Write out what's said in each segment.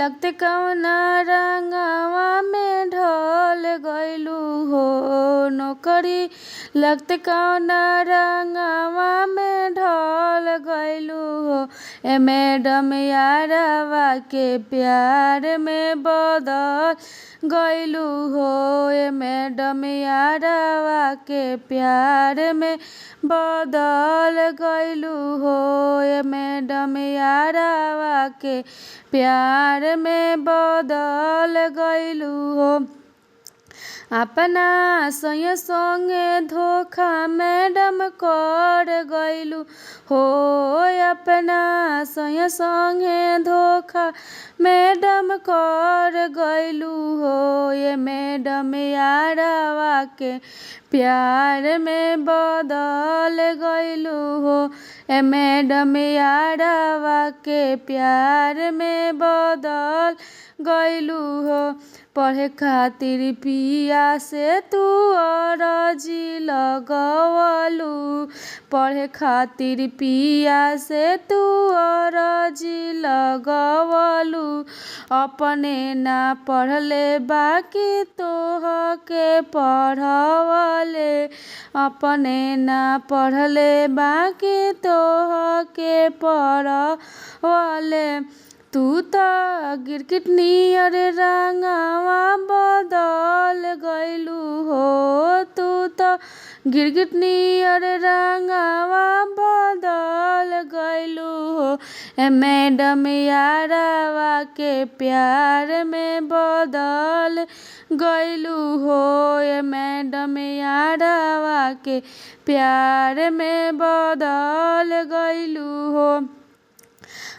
लगते कवना रंगवा में ढल गइलू हो। नौकरी लगते कवना रंगवा में ढल गइलू हो। ए मैडम यारवा के प्यार में बदल गइलू हो। ए मैडम यारवा के प्यार में बदल गइलू हो। ए मैडम यारवा के प्यार में बदल गइलू हो। अपना संगे धोखा मैडम कर गइलू हो। अपना संगे धोखा मैडम कर गइलू हो। ये मैडम यारवा के प्यार में बदल गइलू हो। ए मैडम यारवा के प्यार में बदल गइलू हो। पढ़े खातिर पिया से तू अरजी लगवलू। पढ़े खातिर पिया से तू अरजी लगवलू। अपने ना पढ़ले बाकी तोहके पढ़वले। अपने ना पढ़ले बाकी तोहके पढ़वले। तू तो गिरगिट नियर रंगवा बदल गइलू हो। तू तो गिरगिट नियर रंगवा बदल गइलू हो। ए मैडम यारवा के प्यार में बदल गइलू हो। ए मैडम यारवा के प्यार में बदल गइलू हो।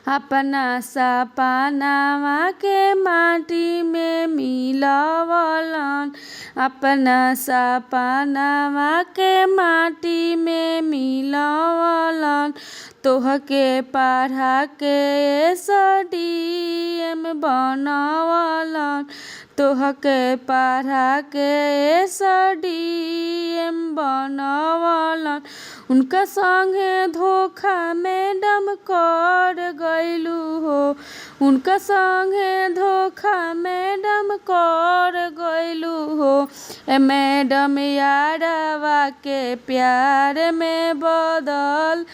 अपना सपनावा के माटी में मिलवलन। अपना सपनावा के माटी में मिलवलन। तोहके पढ़ा के SDM बनवलन। तोहके पढ़ा के SDM बनवलन। उनका संगे धोखा मैडम कर गइलू हो। उनका संगे धोखा मैडम कर गइलू हो। ए मैडम यारवा के प्यार में बदल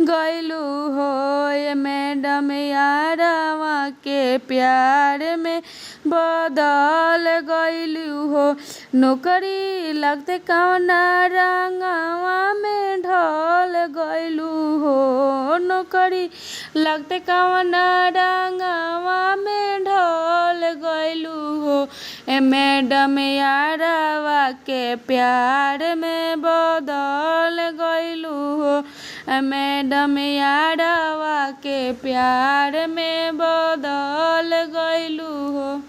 गइलू हो। ए मैडम यारवा के प्यार में बदल गइलू हो। नौकरी लगते कवना रंगवा में ढल गइलू हो। नौकरी लगते कवना रंगवा में ढल गइलू हो। ए मैडम यारवा के प्यार में बदल गइलू हो। ए मैडम यारवा के प्यार में बदल गइलू हो।